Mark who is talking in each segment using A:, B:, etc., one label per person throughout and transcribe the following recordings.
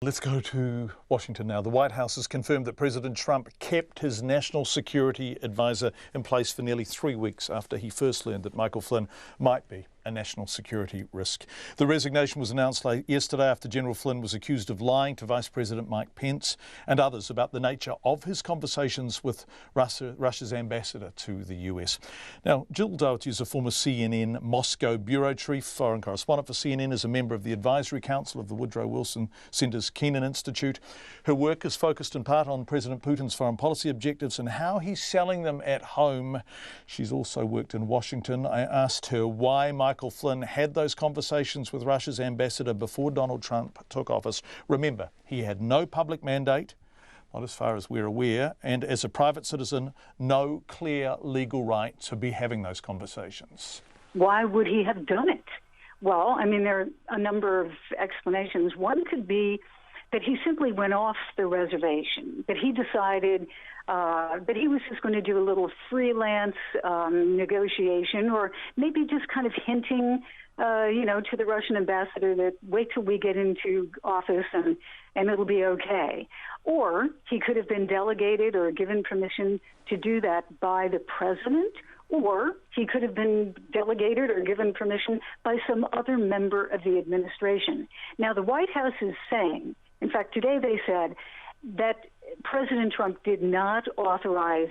A: Let's go to Washington now. The White House has confirmed that President Trump kept his national security advisor in place for nearly 3 weeks after he first learned that Michael Flynn might be a national security risk. The resignation was announced yesterday after General Flynn was accused of lying to Vice President Mike Pence and others about the nature of his conversations with Russia's ambassador to the US. Now, Jill Dougherty is a former CNN Moscow bureau chief, foreign correspondent for CNN, is a member of the Advisory Council of the Woodrow Wilson Center's Kennan Institute. Her work is focused in part on President Putin's foreign policy objectives and how he's selling them at home. She's also worked in Washington. I asked her why Michael Flynn had those conversations with Russia's ambassador before Donald Trump took office. Remember, he had no public mandate, not as far as we're aware, and as a private citizen, no clear legal right to be having those conversations.
B: Why would he have done it? Well, I mean, there are a number of explanations. One could be that he simply went off the reservation, that he decided that he was just going to do a little freelance negotiation, or maybe just kind of hinting, to the Russian ambassador that wait till we get into office and it'll be okay. Or he could have been delegated or given permission to do that by the president, or he could have been delegated or given permission by some other member of the administration. Now, the White House is saying, in fact, today they said that President Trump did not authorize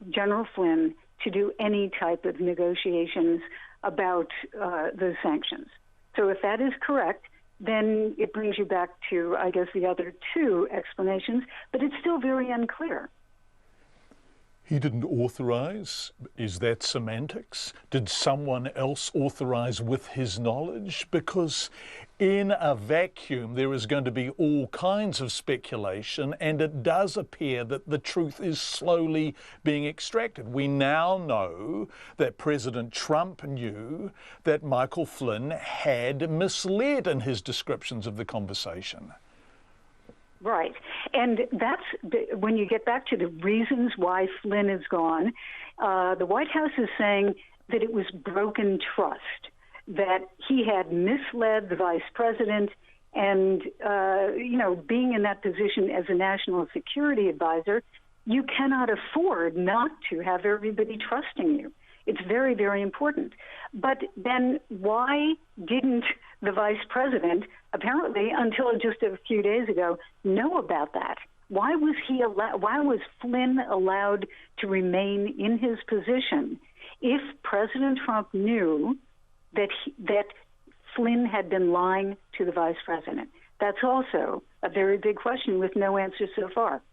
B: General Flynn to do any type of negotiations about the sanctions. So if that is correct, then it brings you back to, I guess, the other two explanations, but it's still very unclear.
A: He didn't authorize? Is that semantics? Did someone else authorize with his knowledge? Because in a vacuum, there is going to be all kinds of speculation, and it does appear that the truth is slowly being extracted. We now know that President Trump knew that Michael Flynn had misled in his descriptions of the conversation.
B: Right. And that's when you get back to the reasons why Flynn is gone, the White House is saying that it was broken trust, that he had misled the vice president, and, being in that position as a national security advisor, you cannot afford not to have everybody trusting you. It's very, very important. But then why didn't the vice president, apparently until just a few days ago, know about that? Why was Flynn allowed to remain in his position if President Trump knew that Flynn had been lying to the vice president? That's also a very big question with no answer so far.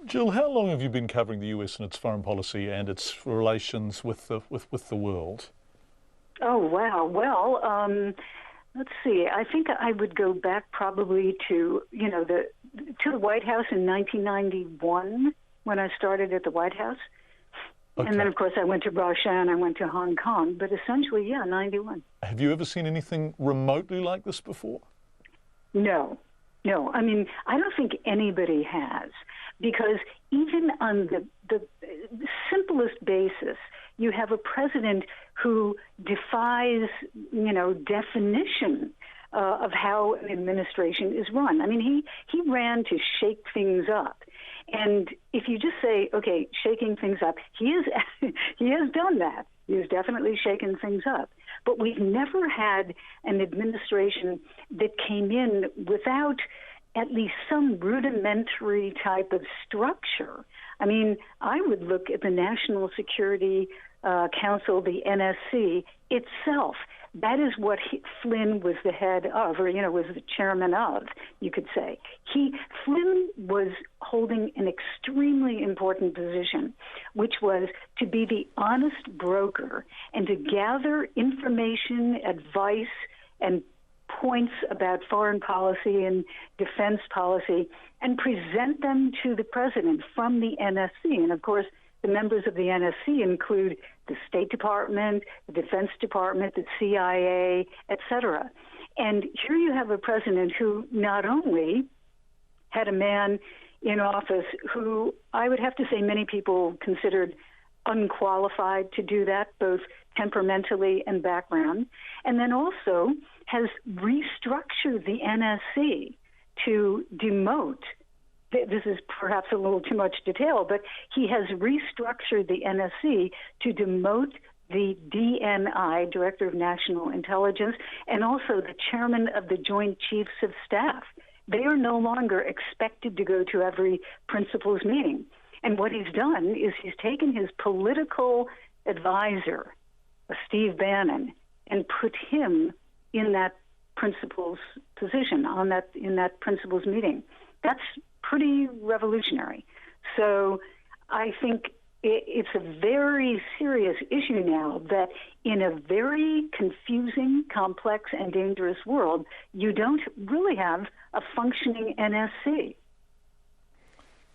A: Jill, how long have you been covering the US and its foreign policy and its relations with the world?
B: Oh, wow. Well, let's see. I think I would go back probably to the White House in 1991 when I started at the White House. Okay. And then, of course, I went to Russia and I went to Hong Kong. But essentially, 91.
A: Have you ever seen anything remotely like this before?
B: No. I mean, I don't think anybody has, because even on the simplest basis, you have a president who defies, definition of how an administration is run. I mean, he ran to shake things up. And if you just say, okay, shaking things up, he has done that. He has definitely shaken things up. But we've never had an administration that came in without at least some rudimentary type of structure. I mean, I would look at the National Security Council, the NSC itself. That is what Flynn was the head of, or, was the chairman of, you could say. Flynn was holding an extremely important position, which was to be the honest broker and to gather information, advice, and points about foreign policy and defense policy and present them to the president from the NSC. And, of course, the members of the NSC include the State Department, the Defense Department, the CIA, et cetera. And here you have a president who not only had a man in office who I would have to say many people considered unqualified to do that, both temperamentally and background, and then also has restructured the NSC to demote. This is perhaps a little too much detail, but he has restructured the NSC to demote the DNI, Director of National Intelligence, and also the chairman of the Joint Chiefs of Staff. They are no longer expected to go to every principals meeting. And what he's done is he's taken his political advisor, Steve Bannon, and put him in that principals position in that principals meeting. That's pretty revolutionary. So I think it's a very serious issue now that in a very confusing, complex, and dangerous world, you don't really have a functioning NSC.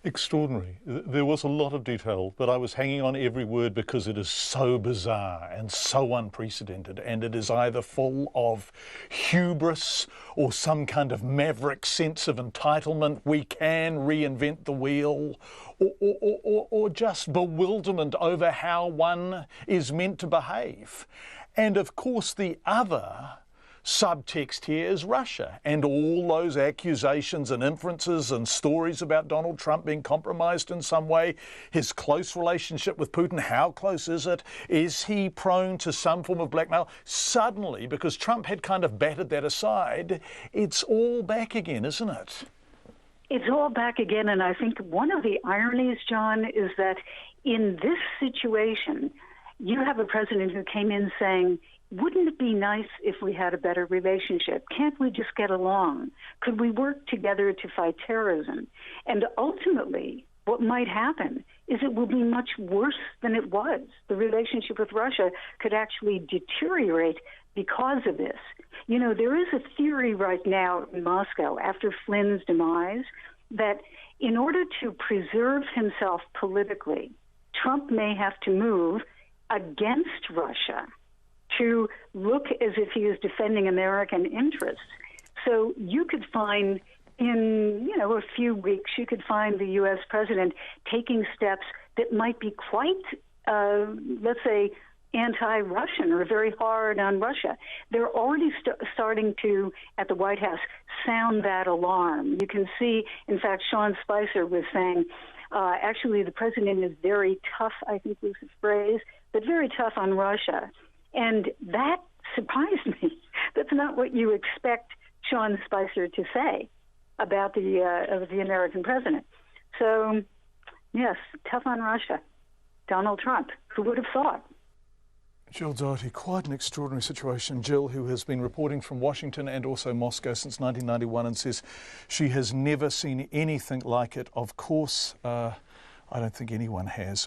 A: Extraordinary. There was a lot of detail, but I was hanging on every word because it is so bizarre and so unprecedented, and it is either full of hubris or some kind of maverick sense of entitlement, we can reinvent the wheel, or just bewilderment over how one is meant to behave. And of course the other subtext here is Russia and all those accusations and inferences and stories about Donald Trump being compromised in some way, his close relationship with Putin. How close is it? Is he prone to some form of blackmail? Suddenly, because Trump had kind of batted that aside, it's all back again, isn't it?
B: It's all back again, and I think one of the ironies, John, is that in this situation, you have a president who came in saying, wouldn't it be nice if we had a better relationship? Can't we just get along? Could we work together to fight terrorism? And ultimately, what might happen is it will be much worse than it was. The relationship with Russia could actually deteriorate because of this. You know, there is a theory right now in Moscow after Flynn's demise that in order to preserve himself politically, Trump may have to move against Russia to look as if he is defending American interests. So you could find in, a few weeks, you could find the U.S. president taking steps that might be quite, let's say, anti-Russian or very hard on Russia. They're already starting to, at the White House, sound that alarm. You can see, in fact, Sean Spicer was saying, actually, the president is very tough, I think was the phrase, but very tough on Russia. And that surprised me. That's not what you expect Sean Spicer to say about the American president. So, yes, tough on Russia. Donald Trump, who would have thought?
A: Jill Dougherty, quite an extraordinary situation. Jill, who has been reporting from Washington and also Moscow since 1991 and says she has never seen anything like it. Of course, I don't think anyone has.